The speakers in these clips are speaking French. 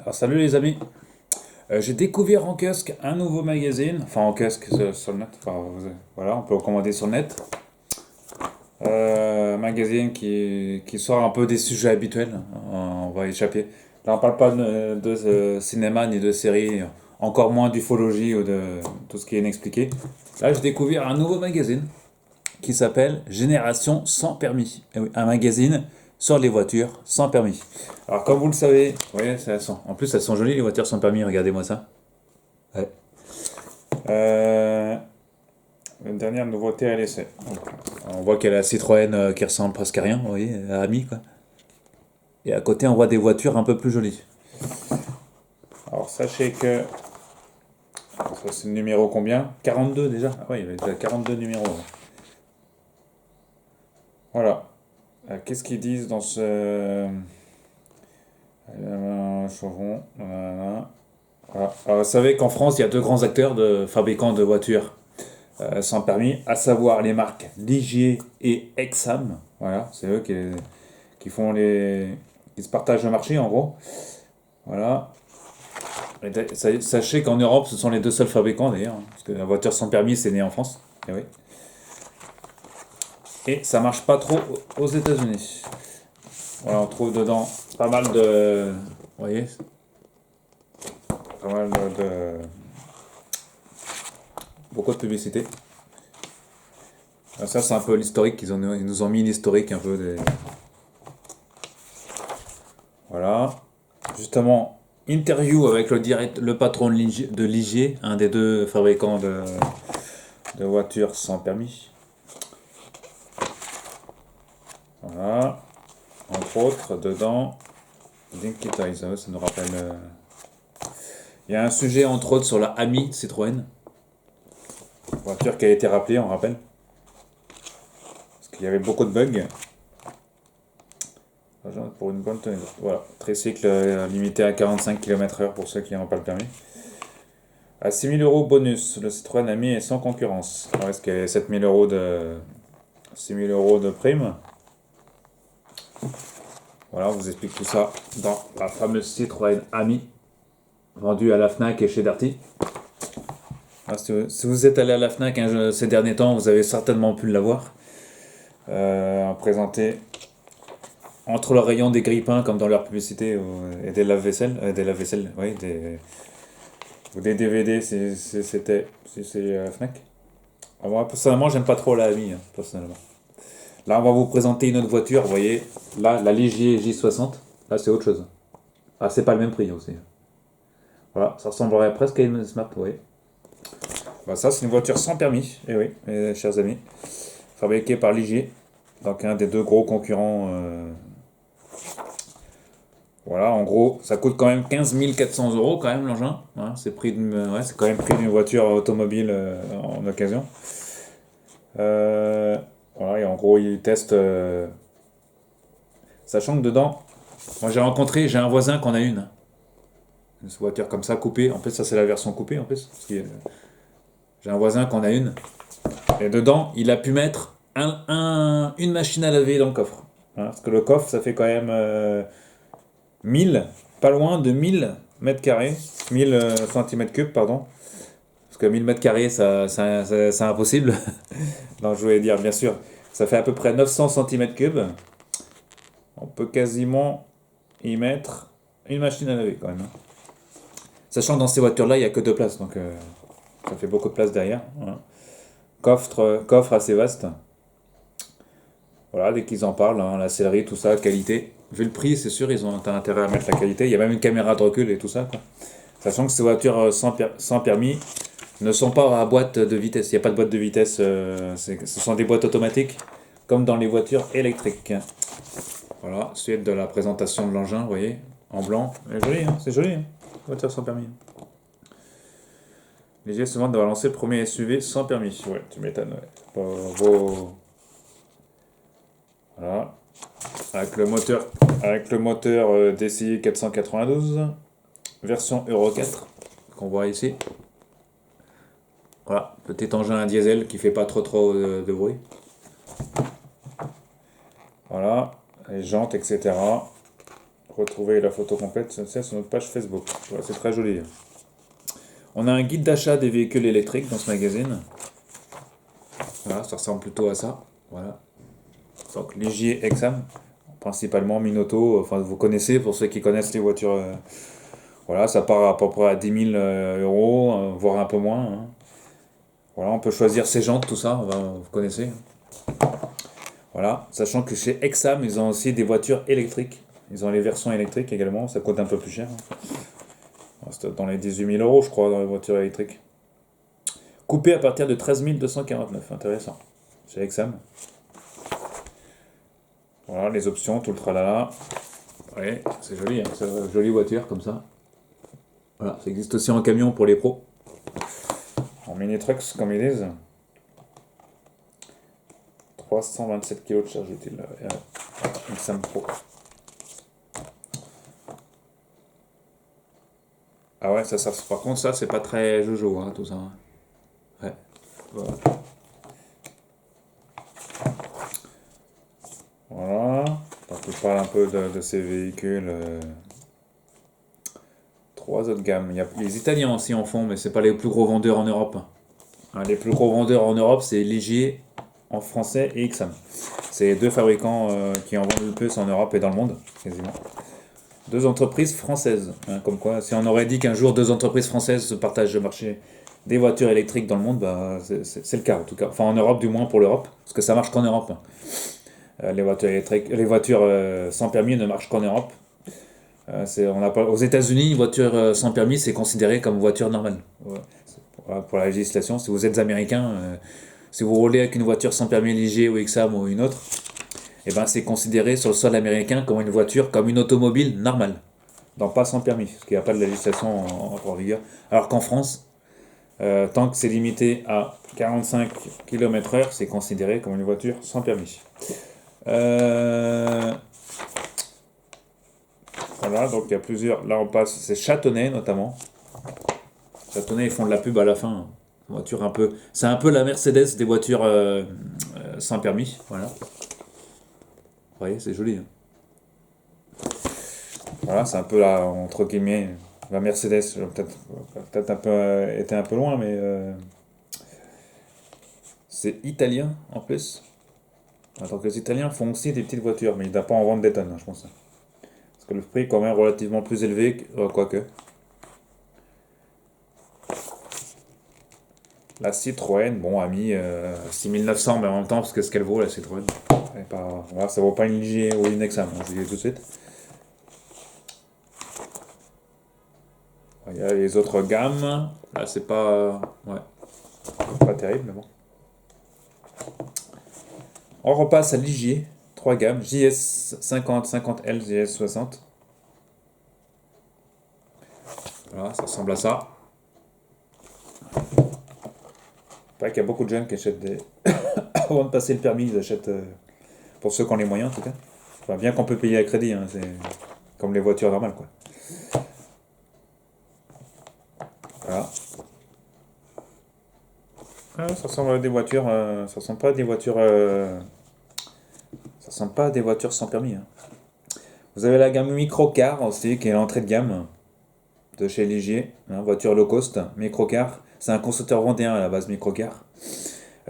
Alors salut les amis. J'ai découvert en kiosque un nouveau magazine, enfin en kiosque sur le net, enfin, voilà, on peut le commander sur le net. Un magazine qui sort un peu des sujets habituels, on va échapper. Là on parle pas de cinéma ni de séries, encore moins d'ufologie ou de tout ce qui est inexpliqué. Là j'ai découvert un nouveau magazine qui s'appelle Génération sans permis. Eh oui, un magazine sur les voitures sans permis. Alors, comme vous le savez, vous voyez, en plus, elles sont jolies les voitures sans permis, regardez-moi ça. Ouais. Euh, une dernière nouveauté à l'essai. Donc, on voit qu'il y a la Citroën qui ressemble presque à rien, vous voyez, à Ami, quoi. Et à côté, on voit des voitures un peu plus jolies. Alors, sachez que. Ça, c'est le numéro combien? 42 déjà? Ah oui, il y avait déjà 42 numéros. Voilà. Qu'est-ce qu'ils disent dans ce. Chauvron. Voilà. Alors, vous savez qu'en France, il y a deux grands acteurs de fabricants de voitures sans permis, à savoir les marques Ligier et Exam. Voilà, c'est eux qui font qui se partagent le marché en gros. Voilà. Sachez qu'en Europe, ce sont les deux seuls fabricants d'ailleurs, hein, parce que la voiture sans permis, c'est né en France. Et oui. Et ça marche pas trop aux États-Unis. Voilà, on trouve dedans pas mal de. Vous voyez, pas mal beaucoup de publicité. Ça, c'est un peu l'historique ils nous ont mis l'historique un peu des. Voilà. Justement, interview avec le patron de Ligier, un des deux fabricants de voitures sans permis. Voilà. Entre autres, dedans, Dinkita, ça nous rappelle. Il y a un sujet, entre autres, sur la Ami Citroën. Voiture qui a été rappelée, on rappelle. Parce qu'il y avait beaucoup de bugs. Pour une bonne tenue. Voilà. Tricycle limité à 45 km/h pour ceux qui n'ont pas le permis. À 6 000 € bonus, le Citroën Ami est sans concurrence. Alors, est-ce qu'il y a 7 000 € de. 6 000 € de prime? Voilà, on vous explique tout ça dans la fameuse Citroën Ami, vendue à la Fnac et chez Darty. Alors, si vous êtes allé à la Fnac ces derniers temps, vous avez certainement pu l'avoir. Présenté entre le rayon des grille-pains, comme dans leur publicité, et des lave-vaisselle, oui, ou des DVD, si c'est Fnac. Alors, moi, personnellement, j'aime pas trop la Ami, hein, personnellement. Là, on va vous présenter une autre voiture, vous voyez. Là, la Ligier J60. Là, c'est autre chose. Ah, c'est pas le même prix aussi. Voilà, ça ressemblerait presque à une Smart, vous voyez. Bah, ça, c'est une voiture sans permis. Eh oui, mes chers amis. Fabriquée par Ligier. Donc, un des deux gros concurrents. Voilà, en gros, ça coûte quand même 15 400 € quand même l'engin. Hein, c'est c'est quand même prix d'une voiture automobile en occasion. Voilà, et en gros, ils testent. Sachant que dedans, moi j'ai un voisin qu'on a une voiture comme ça coupée. En plus, ça c'est la version coupée en plus. J'ai un voisin qu'on a une. Et dedans, il a pu mettre une machine à laver dans le coffre. Hein, parce que le coffre, ça fait quand même 1000, pas loin de 1000 mètres carrés, 1000 centimètres cubes, pardon. Parce que 1000 mètres carrés, c'est impossible. Non, je voulais dire, bien sûr, ça fait à peu près 900 centimètres cubes. On peut quasiment y mettre une machine à laver quand même, hein. Sachant que dans ces voitures-là, il n'y a que deux places, donc ça fait beaucoup de place derrière. Voilà. Coffre assez vaste. Voilà, dès qu'ils en parlent, hein, la sellerie, tout ça, qualité. Vu le prix, c'est sûr, ils ont intérêt à mettre la qualité. Il y a même une caméra de recul et tout ça, quoi. Sachant que ces voitures sans permis ne sont pas à boîte de vitesse. Il n'y a pas de boîte de vitesse. Ce sont des boîtes automatiques, comme dans les voitures électriques. Voilà, suite de la présentation de l'engin, vous voyez, en blanc. C'est joli, hein, c'est joli, hein. Voiture sans permis. Les se demandent d'avoir lancé le premier SUV sans permis. Ouais, tu m'étonnes, ouais. Voilà. Avec le moteur DCI 492, version Euro 4, qu'on voit ici. Voilà, petit engin à diesel qui fait pas trop de bruit. Voilà, les jantes, etc. Retrouver la photo complète, c'est sur notre page Facebook. Voilà, c'est très joli. On a un guide d'achat des véhicules électriques dans ce magazine. Voilà, ça ressemble plutôt à ça. Voilà. Donc Ligier Exam, principalement Minoto, enfin vous connaissez pour ceux qui connaissent les voitures. Voilà, ça part à peu près à 10 000 euros, voire un peu moins, hein. Voilà, on peut choisir ses jantes, tout ça, vous connaissez. Voilà, sachant que chez Exam, ils ont aussi des voitures électriques. Ils ont les versions électriques également, ça coûte un peu plus cher, hein. C'est dans les 18 000 euros, je crois, dans les voitures électriques. Coupé à partir de 13 249, intéressant. Chez Exam. Voilà, les options, tout le tralala. Oui, c'est joli, hein, c'est une jolie voiture comme ça. Voilà, ça existe aussi en camion pour les pros. En mini trucks, comme ils disent. 327 kg de charge utile. Exam Pro. Ah ouais, ça, par contre, ça, c'est pas très jojo, hein, tout ça. Ouais. Voilà. Voilà. Donc, je parle un peu de ces véhicules. Trois autres gammes. Il y a les Italiens aussi en font, mais c'est pas les plus gros vendeurs en Europe. Hein, les plus gros vendeurs en Europe, c'est Ligier en français et Ixam. C'est les deux fabricants qui en vendent le plus en Europe et dans le monde, quasiment. Deux entreprises françaises. Hein, comme quoi, si on aurait dit qu'un jour deux entreprises françaises se partagent le marché des voitures électriques dans le monde, bah, c'est le cas en tout cas. Enfin en Europe du moins pour l'Europe, parce que ça marche qu'en Europe. Les voitures électriques, les voitures sans permis ne marchent qu'en Europe. On a pas, aux États-Unis, une voiture sans permis, c'est considéré comme voiture normale. Ouais. Pour la législation, si vous êtes américain, si vous roulez avec une voiture sans permis léger ou Exam ou une autre, et ben c'est considéré sur le sol américain comme une voiture, comme une automobile normale. Donc pas sans permis, parce qu'il n'y a pas de législation en vigueur. Alors qu'en France, tant que c'est limité à 45 km/h, c'est considéré comme une voiture sans permis. Voilà, donc il y a plusieurs. Là, on passe, c'est Châtenay notamment. Châtenay, ils font de la pub à la fin. Voiture un peu. C'est un peu la Mercedes des voitures sans permis. Voilà. Vous voyez, c'est joli, hein. Voilà, c'est un peu la, entre guillemets, la Mercedes. Peut-être un peu, été un peu loin, mais c'est italien en plus. Donc les Italiens font aussi des petites voitures, mais ils ne doivent pas en vendre des tonnes, hein, je pense. Parce que le prix est quand même relativement plus élevé, quoique. La Citroën, bon, a mis 6900, mais en même temps, parce que ce qu'elle vaut, la Citroën. Voilà, ça vaut pas une Ligier ou une Exam, hein, je vous dis tout de suite. Il y a les autres gammes. Là, c'est pas. Ouais, pas terrible, mais bon. On repasse à Ligier. Trois gammes. JS 50, 50L, JS 60. Voilà, ça ressemble à ça. Il paraît qu'il y a beaucoup de jeunes qui achètent des. Avant de passer le permis, ils achètent. Pour ceux qui ont les moyens, en tout cas. Enfin, bien qu'on peut payer à crédit, hein, c'est comme les voitures normales, quoi. Voilà. Ah, ça ressemble à des voitures. Ça ressemble pas à des voitures. Ça ressemble pas à des voitures sans permis, hein. Vous avez la gamme Microcar aussi, qui est l'entrée de gamme de chez Ligier, hein, voiture low cost, Microcar. C'est un constructeur vendéen à la base, Microcar.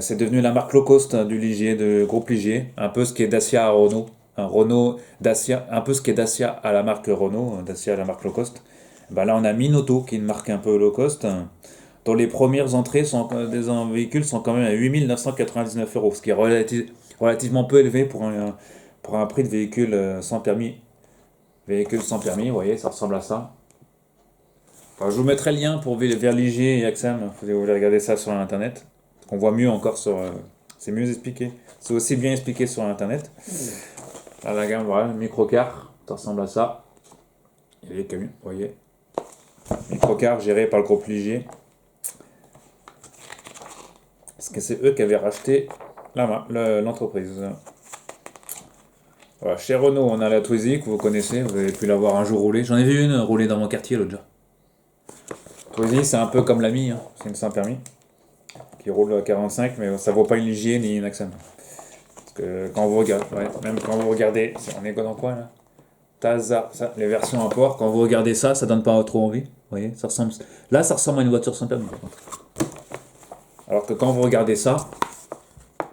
C'est devenu la marque low cost du Ligier, de groupe Ligier, un peu ce qui est Dacia à Renault. Renault, Dacia, un peu ce qui est Dacia à la marque Renault, Dacia à la marque low cost. Ben là, on a Minoto, qui est une marque un peu low cost, dont les premières entrées des véhicules sont quand même à 8 999 euros, ce qui est relativement peu élevé pour un prix de véhicule sans permis. Véhicule sans permis, vous voyez, ça ressemble à ça. Enfin, je vous mettrai le lien pour vers Ligier et Axam, vous voulez regarder ça sur internet. On voit mieux encore sur. C'est mieux expliqué. C'est aussi bien expliqué sur internet. Là, la gamme, voilà, microcar, ça ressemble à ça. Et les camions, vous voyez. Microcar géré par le groupe Ligier. Parce que c'est eux qui avaient racheté l'entreprise. Voilà, chez Renault, on a la Twizy que vous connaissez, vous avez pu la voir un jour rouler. J'en ai vu une rouler dans mon quartier l'autre jour. Twizy, c'est un peu comme la Mi, hein. C'est une sans permis qui roule à 45, mais ça vaut pas une Ligier ni une Axam. Parce que quand vous regardez, ouais, même quand vous regardez, on est dans quoi là? Taza, ça, les versions à port, quand vous regardez ça, ça donne pas trop envie. Vous voyez, ça ressemble. Là, ça ressemble à une voiture sans permis, par contre. Alors que quand vous regardez ça,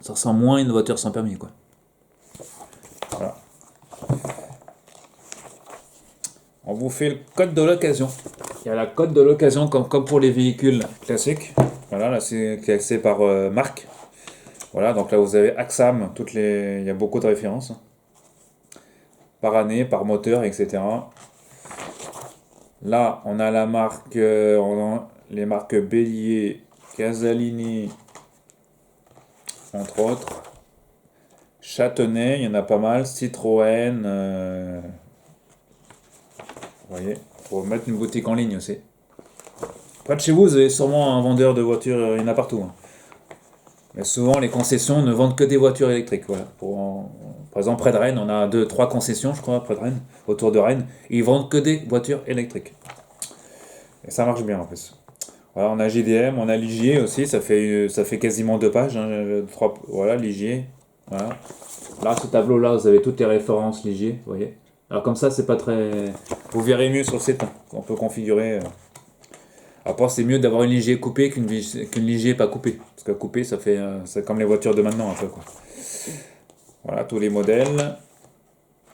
ça ressemble moins à une voiture sans permis, quoi. Voilà. On vous fait le code de l'occasion. Il y a la code de l'occasion comme pour les véhicules classiques. Voilà, là c'est classé par marque. Voilà, donc là vous avez Axam, il y a beaucoup de références. Par année, par moteur, etc. Là, on a la marque, les marques Bélier, Casalini, entre autres. Châtenay, il y en a pas mal. Citroën, vous voyez, faut mettre une boutique en ligne aussi. Près de chez vous, vous avez sûrement un vendeur de voitures, il y en a partout, hein. Mais souvent, les concessions ne vendent que des voitures électriques. Voilà. Par exemple, près de Rennes, on a 2, 3 concessions, je crois, près de Rennes, autour de Rennes. Et ils vendent que des voitures électriques. Et ça marche bien en plus. Voilà, on a JDM, on a Ligier aussi, ça fait quasiment 2 pages. Hein, voilà, Ligier. Voilà. Là, ce tableau-là, vous avez toutes les références Ligier, vous voyez. Alors comme ça, c'est pas très... Vous verrez mieux sur le site, hein, on peut configurer... Après, c'est mieux d'avoir une Ligier coupée qu'une Ligier pas coupée. Parce que coupée, c'est comme les voitures de maintenant, un peu, quoi. Voilà, tous les modèles.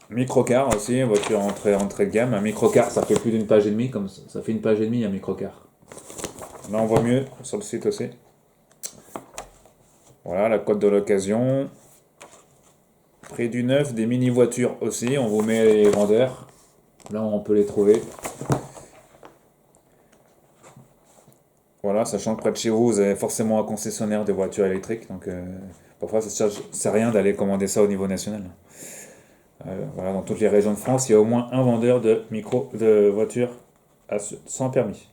Microcar aussi, voiture entrée de gamme. Un microcar, ça fait plus d'une page et demie, comme ça fait une page et demie, un microcar. Là, on voit mieux sur le site aussi. Voilà, la cote de l'occasion. Prix du neuf, des mini-voitures aussi. On vous met les vendeurs. Là, on peut les trouver. Voilà, sachant que près de chez vous, vous avez forcément un concessionnaire de voitures électriques. Donc, parfois, ça ne sert à rien d'aller commander ça au niveau national. Voilà, dans toutes les régions de France, il y a au moins un vendeur de voitures sans permis.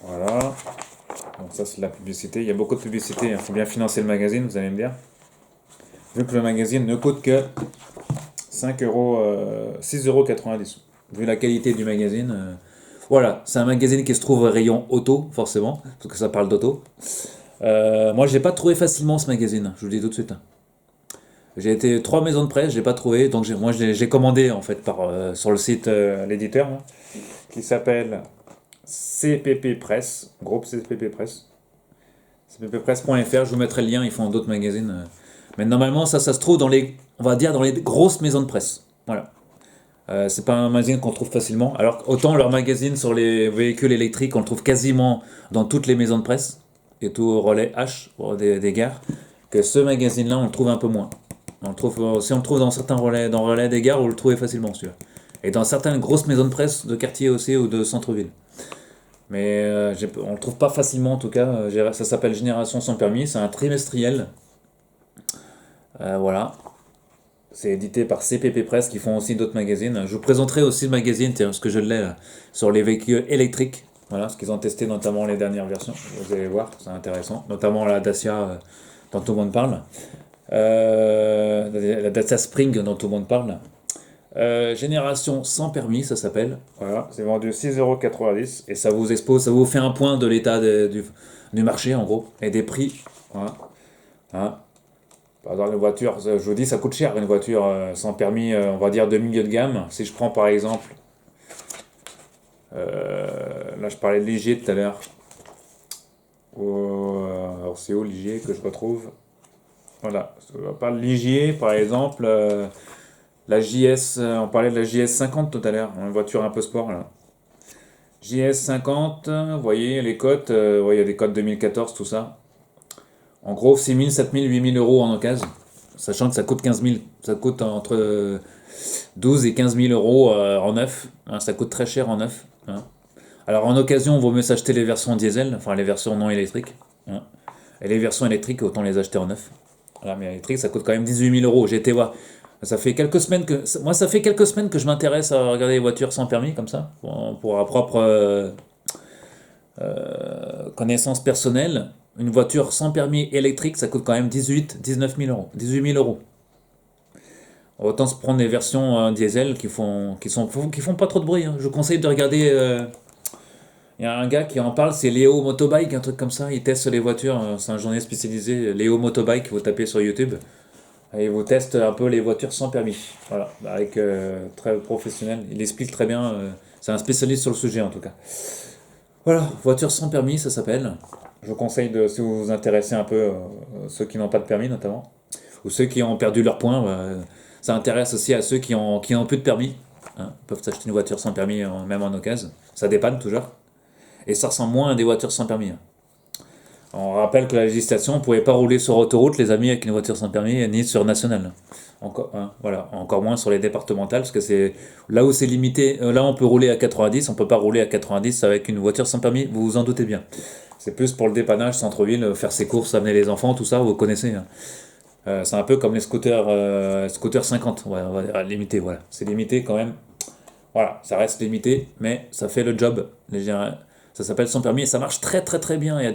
Voilà. Donc ça, c'est de la publicité. Il y a beaucoup de publicité. Il faut bien financer le magazine, vous allez me dire. Vu que le magazine ne coûte que 6,90 €. Vu la qualité du magazine. Voilà, c'est un magazine qui se trouve au rayon auto, forcément, parce que ça parle d'auto. Moi, je l'ai pas trouvé facilement ce magazine, je vous le dis tout de suite. J'ai été 3 maisons de presse, j'ai pas trouvé, donc j'ai commandé en fait sur le site l'éditeur, hein, qui s'appelle CPP Presse, groupe CPP Presse, cpppresse.fr. Je vous mettrai le lien, ils font d'autres magazines. Mais normalement, ça se trouve on va dire dans les grosses maisons de presse. Voilà. C'est pas un magazine qu'on trouve facilement. Alors autant leur magazine sur les véhicules électriques, on le trouve quasiment dans toutes les maisons de presse et tout au relais H pour des gares, que ce magazine-là, on le trouve un peu moins. On le trouve dans certains relais, dans relais des gares, on le trouvait facilement, celui-là. Et dans certaines grosses maisons de presse de quartier aussi ou de centre-ville. Mais on le trouve pas facilement en tout cas. Ça s'appelle Génération sans permis, c'est un trimestriel. Voilà. C'est édité par CPP Press qui font aussi d'autres magazines. Je vous présenterai aussi le magazine, parce que je l'ai là, sur les véhicules électriques. Voilà, ce qu'ils ont testé notamment les dernières versions. Vous allez voir, c'est intéressant. Notamment la Dacia dont tout le monde parle. La Dacia Spring dont tout le monde parle. Génération sans permis, ça s'appelle. Voilà, c'est vendu 6,90 € et ça vous expose, ça vous fait un point de l'état du marché en gros et des prix. Voilà. Hein. Par exemple, une voiture, je vous dis, ça coûte cher une voiture sans permis, on va dire de milieu de gamme. Si je prends par exemple, là je parlais de Ligier tout à l'heure. Alors c'est où Ligier que je retrouve? Voilà, on parle de Ligier par exemple. La JS, on parlait de la JS 50 tout à l'heure, une voiture un peu sport là. JS 50, vous voyez les cotes, il y a des cotes 2014, tout ça. En gros, 6 000, 7 000, 8 000 € en occasion, sachant que ça coûte 15 000, ça coûte entre 12 et 15 000 € en neuf, hein, ça coûte très cher en neuf. Hein. Alors en occasion, il vaut mieux s'acheter les versions diesel, enfin les versions non électriques. Hein. Et les versions électriques, autant les acheter en neuf. Voilà, mais électrique, ça coûte quand même 18 000 €. J'ai été voir. Ça fait quelques semaines que je m'intéresse à regarder les voitures sans permis comme ça, pour ma propre connaissance personnelle. Une voiture sans permis électrique, ça coûte quand même 19 000 €, 18 000 €. Autant se prendre des versions diesel qui font pas trop de bruit. Hein. Je vous conseille de regarder Il y a un gars qui en parle, c'est Léo Motobike, un truc comme ça. Il teste les voitures. C'est un journaliste spécialisé, Léo Motobike. Vous tapez sur YouTube. Et il vous teste un peu les voitures sans permis. Voilà, avec très professionnel. Il explique très bien. C'est un spécialiste sur le sujet en tout cas. Voilà, voiture sans permis, ça s'appelle. Je vous conseille de, si vous vous intéressez un peu, ceux qui n'ont pas de permis notamment, ou ceux qui ont perdu leur point, ça intéresse aussi à ceux qui ont plus de permis. Hein. Ils peuvent s'acheter une voiture sans permis, même en occasion. Ça dépanne toujours. Et ça ressemble moins à des voitures sans permis. Hein. On rappelle que la législation, on ne pouvait pas rouler sur autoroute, les amis, avec une voiture sans permis, ni sur nationale. Encore, hein, voilà, encore moins sur les départementales, parce que c'est là où c'est limité. Là, on peut rouler à 90, on peut pas rouler à 90 avec une voiture sans permis, vous vous en doutez bien. C'est plus pour le dépannage, centre-ville, faire ses courses, amener les enfants, tout ça, vous connaissez. Hein. C'est un peu comme les scooters 50, ouais, on va dire limité, voilà. C'est limité quand même. Voilà, ça reste limité, mais ça fait le job. Ça s'appelle sans permis et ça marche très très très bien. Il y a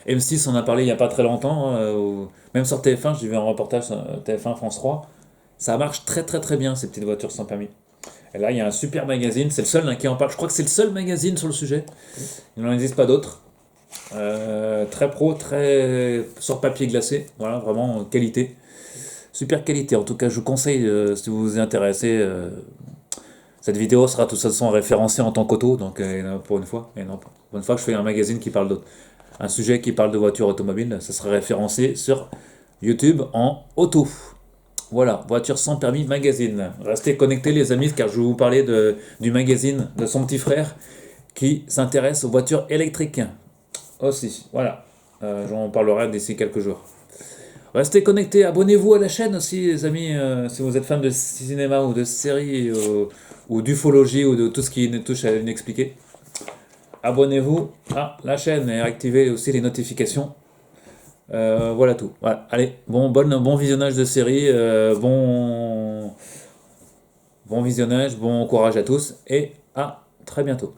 M6 en a parlé il n'y a pas très longtemps, hein, même sur TF1, j'ai vu un reportage sur TF1 France 3. Ça marche très très très bien ces petites voitures sans permis. Et là, il y a un super magazine, c'est le seul hein, qui en parle. Je crois que c'est le seul magazine sur le sujet. Il n'en existe pas d'autres. Très pro, très sur papier glacé. Voilà, vraiment qualité. Super qualité. En tout cas, je vous conseille, si vous vous y intéressez, cette vidéo sera de toute façon référencée en tant qu'auto, donc pour une fois, et non, pour une fois que je fais un magazine qui parle d'autre. Un sujet qui parle de voiture automobile, ça sera référencé sur YouTube en auto. Voilà, voiture sans permis magazine. Restez connectés les amis, car je vais vous parler du magazine de son petit frère qui s'intéresse aux voitures électriques aussi. Voilà, j'en parlerai d'ici quelques jours. Restez connectés, abonnez-vous à la chaîne aussi les amis, si vous êtes fan de cinéma ou de séries ou d'ufologie ou de tout ce qui touche à l'inexpliqué. Abonnez-vous à la chaîne et activez aussi les notifications. Voilà tout. Voilà. Allez, bon visionnage de série, bon visionnage, bon courage à tous et à très bientôt.